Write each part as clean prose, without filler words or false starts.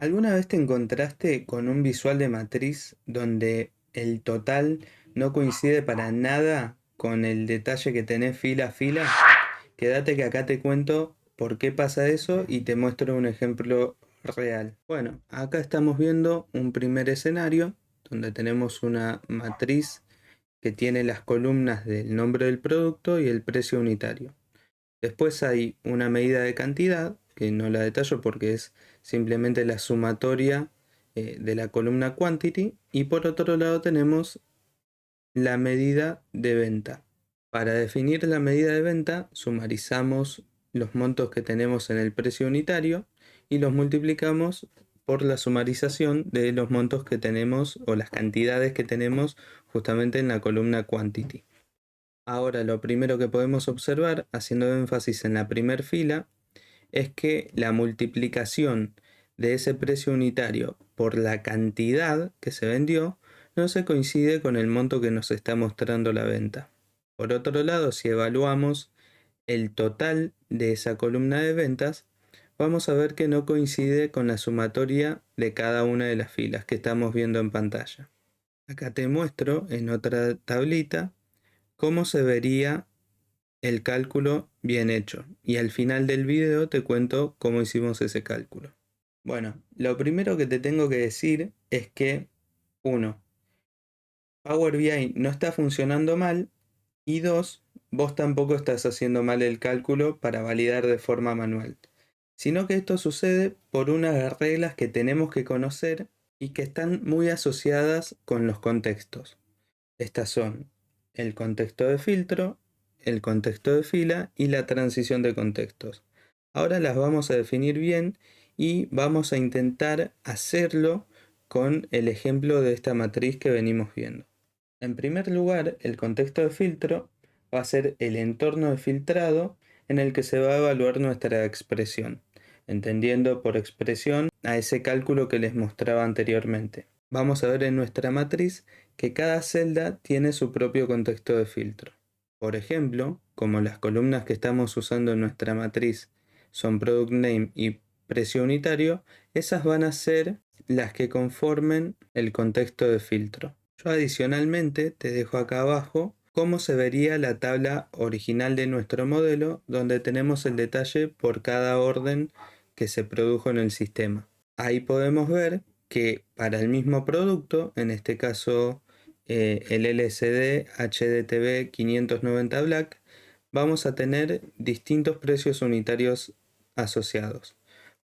¿Alguna vez te encontraste con un visual de matriz donde el total no coincide para nada con el detalle que tenés fila a fila? Quédate que acá te cuento por qué pasa eso y te muestro un ejemplo real. Bueno, acá estamos viendo un primer escenario donde tenemos una matriz que tiene las columnas del nombre del producto y el precio unitario. Después hay una medida de cantidad, que no la detallo porque es simplemente la sumatoria de la columna quantity. Y por otro lado tenemos la medida de venta. Para definir la medida de venta, sumarizamos los montos que tenemos en el precio unitario y los multiplicamos por la sumarización de los montos que tenemos o las cantidades que tenemos justamente en la columna quantity. Ahora, lo primero que podemos observar, haciendo énfasis en la primera fila, es que la multiplicación de ese precio unitario por la cantidad que se vendió no se coincide con el monto que nos está mostrando la venta. Por otro lado, si evaluamos el total de esa columna de ventas, vamos a ver que no coincide con la sumatoria de cada una de las filas que estamos viendo en pantalla. Acá te muestro en otra tablita cómo se vería el cálculo bien hecho. Y al final del video te cuento cómo hicimos ese cálculo. Bueno, lo primero que te tengo que decir es que, uno, Power BI no está funcionando mal y dos, vos tampoco estás haciendo mal el cálculo para validar de forma manual, sino que esto sucede por unas reglas que tenemos que conocer y que están muy asociadas con los contextos. Estas son el contexto de filtro, el contexto de fila y la transición de contextos. Ahora las vamos a definir bien y vamos a intentar hacerlo con el ejemplo de esta matriz que venimos viendo. En primer lugar, el contexto de filtro va a ser el entorno de filtrado en el que se va a evaluar nuestra expresión, entendiendo por expresión a ese cálculo que les mostraba anteriormente. Vamos a ver en nuestra matriz que cada celda tiene su propio contexto de filtro. Por ejemplo, como las columnas que estamos usando en nuestra matriz son Product Name y precio unitario, esas van a ser las que conformen el contexto de filtro. Yo adicionalmente te dejo acá abajo cómo se vería la tabla original de nuestro modelo, donde tenemos el detalle por cada orden que se produjo en el sistema. Ahí podemos ver que para el mismo producto, en este caso el LCD HDTV 590 Black, vamos a tener distintos precios unitarios asociados.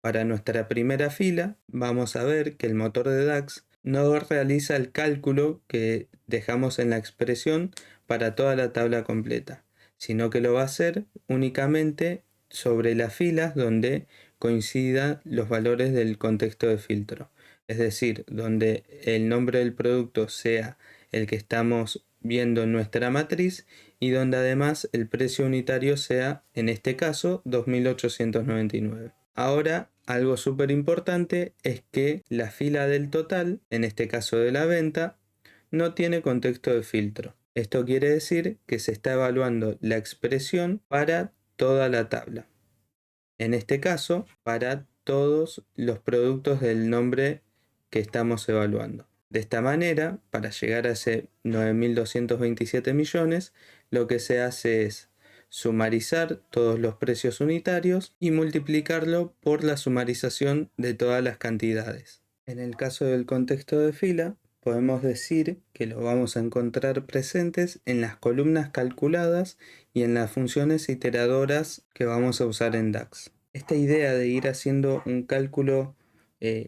Para nuestra primera fila vamos a ver que el motor de DAX no realiza el cálculo que dejamos en la expresión para toda la tabla completa, sino que lo va a hacer únicamente sobre las filas donde coincidan los valores del contexto de filtro. Es decir, donde el nombre del producto sea el que estamos viendo en nuestra matriz y donde además el precio unitario sea, en este caso, 2.899. Ahora, algo súper importante es que la fila del total, en este caso de la venta, no tiene contexto de filtro. Esto quiere decir que se está evaluando la expresión para toda la tabla. En este caso, para todos los productos del nombre que estamos evaluando. De esta manera, para llegar a ese 9.227 millones, lo que se hace es sumarizar todos los precios unitarios y multiplicarlo por la sumarización de todas las cantidades. En el caso del contexto de fila, podemos decir que lo vamos a encontrar presentes en las columnas calculadas y en las funciones iteradoras que vamos a usar en DAX. Esta idea de ir haciendo un cálculo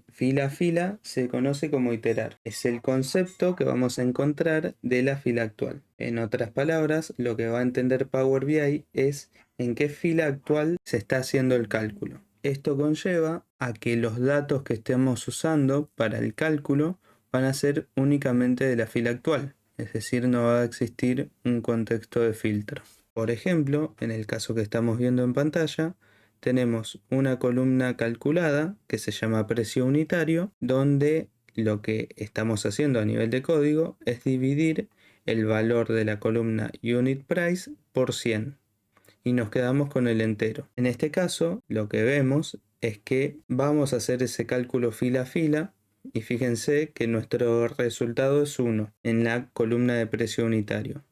fila a fila se conoce como iterar. Es el concepto que vamos a encontrar de la fila actual. En otras palabras, lo que va a entender Power BI es en qué fila actual se está haciendo el cálculo. Esto conlleva a que los datos que estemos usando para el cálculo van a ser únicamente de la fila actual, es decir, no va a existir un contexto de filtro. Por ejemplo, en el caso que estamos viendo en pantalla, tenemos una columna calculada que se llama precio unitario, donde lo que estamos haciendo a nivel de código es dividir el valor de la columna unit price por 100 y nos quedamos con el entero. En este caso, lo que vemos es que vamos a hacer ese cálculo fila a fila y fíjense que nuestro resultado es 1 en la columna de precio unitario.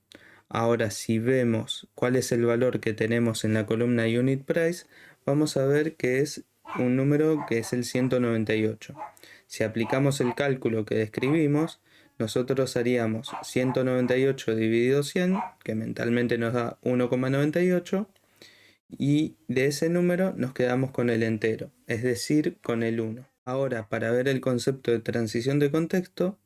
Ahora, si vemos cuál es el valor que tenemos en la columna Unit Price, vamos a ver que es un número que es el 198. Si aplicamos el cálculo que describimos, nosotros haríamos 198 dividido 100, que mentalmente nos da 1,98, y de ese número nos quedamos con el entero, es decir, con el 1. Ahora, para ver el concepto de transición de contexto,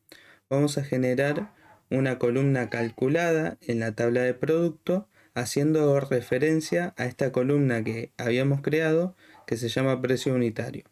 vamos a generar una columna calculada en la tabla de producto, haciendo referencia a esta columna que habíamos creado, que se llama precio unitario.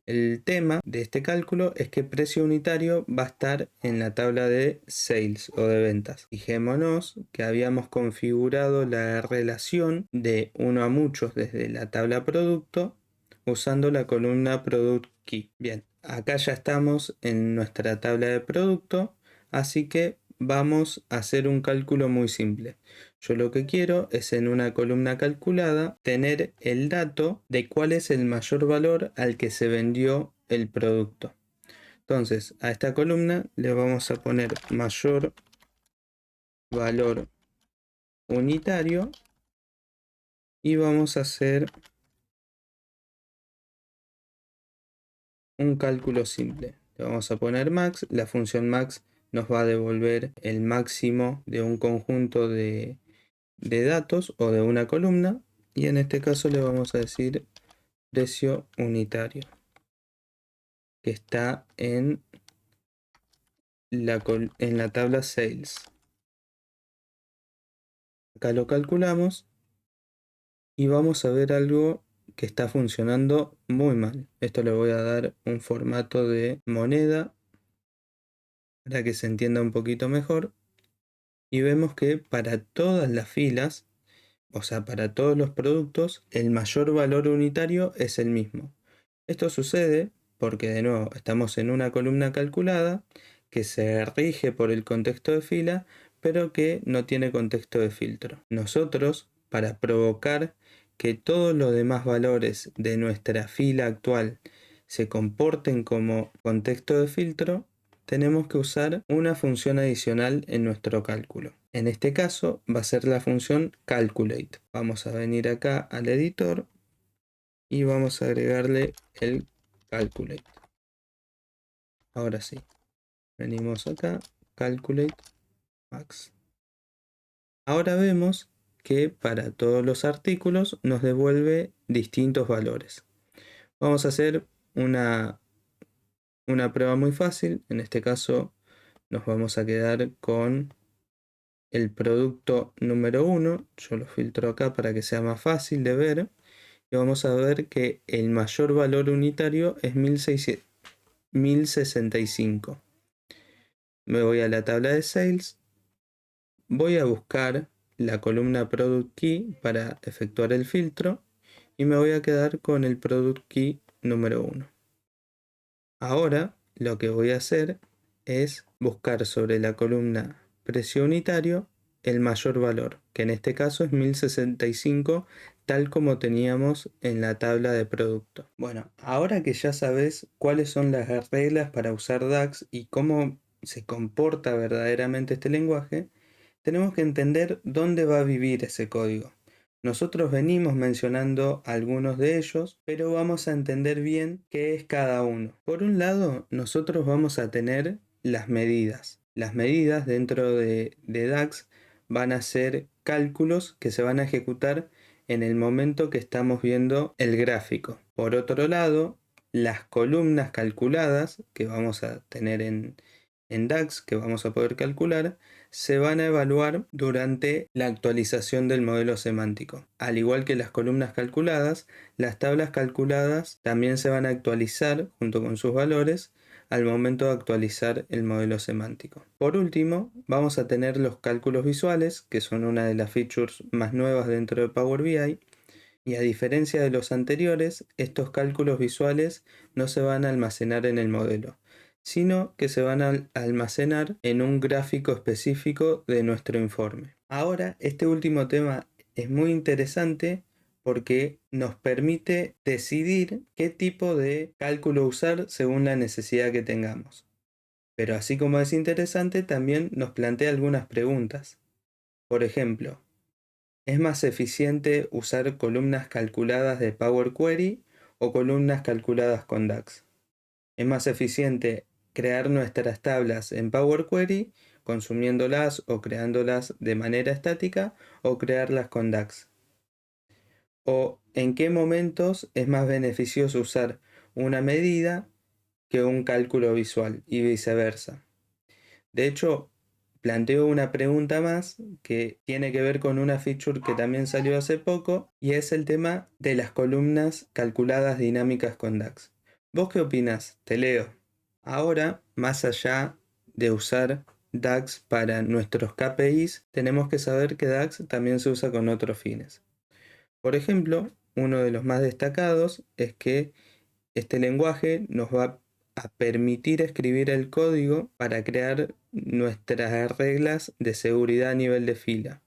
El tema de este cálculo es que precio unitario va a estar en la tabla de sales o de ventas. Fijémonos que habíamos configurado la relación de uno a muchos desde la tabla producto usando la columna product key. Bien, acá ya estamos en nuestra tabla de producto, así que vamos a hacer un cálculo muy simple. Yo lo que quiero es en una columna calculada tener el dato de cuál es el mayor valor al que se vendió el producto. Entonces a esta columna le vamos a poner mayor valor unitario y vamos a hacer un cálculo simple. Le vamos a poner max, la función max nos va a devolver el máximo de un conjunto de datos o de una columna, y en este caso le vamos a decir precio unitario, que está en la tabla sales. Acá lo calculamos y vamos a ver algo que está funcionando muy mal. Esto le voy a dar un formato de moneda para que se entienda un poquito mejor, y vemos que para todas las filas, o sea, para todos los productos, el mayor valor unitario es el mismo. Esto sucede porque, de nuevo, estamos en una columna calculada que se rige por el contexto de fila, pero que no tiene contexto de filtro. Nosotros, para provocar que todos los demás valores de nuestra fila actual se comporten como contexto de filtro, tenemos que usar una función adicional en nuestro cálculo. En este caso va a ser la función calculate. Vamos a venir acá al editor y vamos a agregarle el calculate. Ahora sí, venimos acá, calculate max. Ahora vemos que para todos los artículos nos devuelve distintos valores. Vamos a hacer una prueba muy fácil. En este caso nos vamos a quedar con el producto número 1. Yo lo filtro acá para que sea más fácil de ver. Y vamos a ver que el mayor valor unitario es 1065. Me voy a la tabla de sales. Voy a buscar la columna product key para efectuar el filtro y me voy a quedar con el product key número 1. Ahora lo que voy a hacer es buscar sobre la columna precio unitario el mayor valor, que en este caso es 1065, tal como teníamos en la tabla de producto. Bueno, ahora que ya sabes cuáles son las reglas para usar DAX y cómo se comporta verdaderamente este lenguaje, tenemos que entender dónde va a vivir ese código. Nosotros venimos mencionando algunos de ellos, pero vamos a entender bien qué es cada uno. Por un lado, nosotros vamos a tener las medidas. Las medidas dentro de DAX van a ser cálculos que se van a ejecutar en el momento que estamos viendo el gráfico. Por otro lado, las columnas calculadas que vamos a tener en DAX, que vamos a poder calcular, se van a evaluar durante la actualización del modelo semántico. Al igual que las columnas calculadas, las tablas calculadas también se van a actualizar junto con sus valores al momento de actualizar el modelo semántico. Por último, vamos a tener los cálculos visuales, que son una de las features más nuevas dentro de Power BI. Y a diferencia de los anteriores, estos cálculos visuales no se van a almacenar en el modelo, sino que se van a almacenar en un gráfico específico de nuestro informe. Ahora, este último tema es muy interesante porque nos permite decidir qué tipo de cálculo usar según la necesidad que tengamos. Pero así como es interesante, también nos plantea algunas preguntas. Por ejemplo, ¿es más eficiente usar columnas calculadas de Power Query o columnas calculadas con DAX? ¿Es más eficiente crear nuestras tablas en Power Query, consumiéndolas o creándolas de manera estática, o crearlas con DAX? ¿O en qué momentos es más beneficioso usar una medida que un cálculo visual y viceversa? De hecho, planteo una pregunta más que tiene que ver con una feature que también salió hace poco, y es el tema de las columnas calculadas dinámicas con DAX. ¿Vos qué opinás? Te leo. Ahora, más allá de usar DAX para nuestros KPIs, tenemos que saber que DAX también se usa con otros fines. Por ejemplo, uno de los más destacados es que este lenguaje nos va a permitir escribir el código para crear nuestras reglas de seguridad a nivel de fila.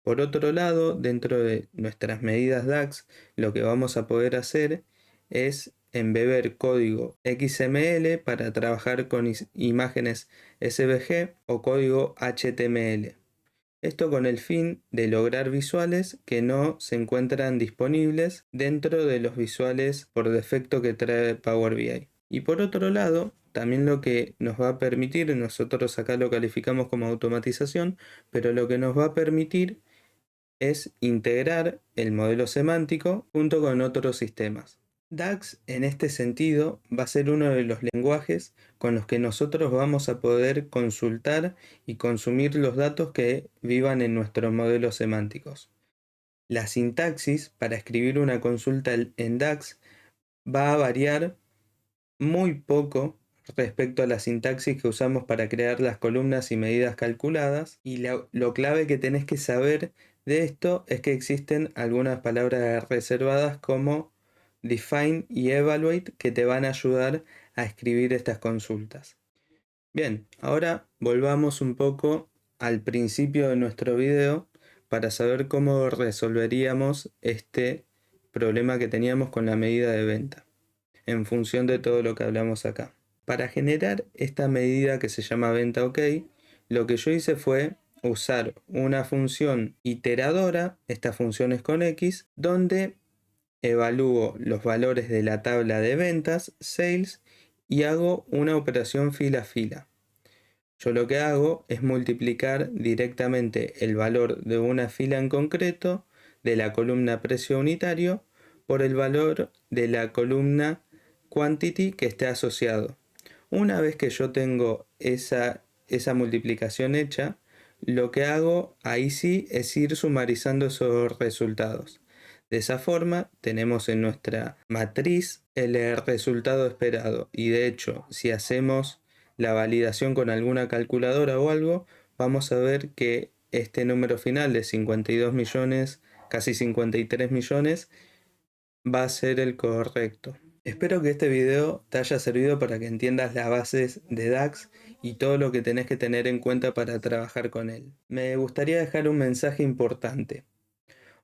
Por otro lado, dentro de nuestras medidas DAX, lo que vamos a poder hacer es embeber código XML para trabajar con imágenes SVG o código HTML. Esto con el fin de lograr visuales que no se encuentran disponibles dentro de los visuales por defecto que trae Power BI. Y por otro lado, también lo que nos va a permitir, nosotros acá lo calificamos como automatización, pero lo que nos va a permitir es integrar el modelo semántico junto con otros sistemas. DAX en este sentido va a ser uno de los lenguajes con los que nosotros vamos a poder consultar y consumir los datos que vivan en nuestros modelos semánticos. La sintaxis para escribir una consulta en DAX va a variar muy poco respecto a la sintaxis que usamos para crear las columnas y medidas calculadas, y lo clave que tenés que saber de esto es que existen algunas palabras reservadas como define y evaluate que te van a ayudar a escribir estas consultas. Bien, ahora volvamos un poco al principio de nuestro video para saber cómo resolveríamos este problema que teníamos con la medida de venta en función de todo lo que hablamos acá. Para generar esta medida que se llama venta OK, lo que yo hice fue usar una función iteradora, esta función es con X, donde evalúo los valores de la tabla de ventas, sales, y hago una operación fila a fila. Yo lo que hago es multiplicar directamente el valor de una fila en concreto de la columna precio unitario por el valor de la columna quantity que esté asociado. Una vez que yo tengo esa multiplicación hecha, lo que hago ahí sí es ir sumarizando esos resultados. De esa forma tenemos en nuestra matriz el resultado esperado, y de hecho si hacemos la validación con alguna calculadora o algo, vamos a ver que este número final de 52 millones, casi 53 millones, va a ser el correcto. Espero que este video te haya servido para que entiendas las bases de DAX y todo lo que tenés que tener en cuenta para trabajar con él. Me gustaría dejar un mensaje importante.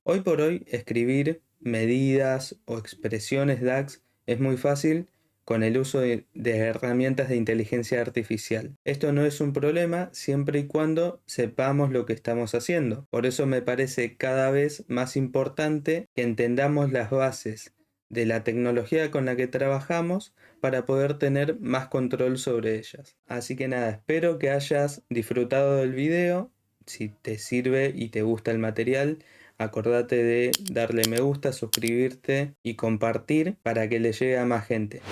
Hoy por hoy, escribir medidas o expresiones DAX es muy fácil con el uso de herramientas de inteligencia artificial. Esto no es un problema siempre y cuando sepamos lo que estamos haciendo. Por eso me parece cada vez más importante que entendamos las bases de la tecnología con la que trabajamos para poder tener más control sobre ellas. Así que nada, espero que hayas disfrutado del video. Si te sirve y te gusta el material, acordate de darle me gusta, suscribirte y compartir para que le llegue a más gente.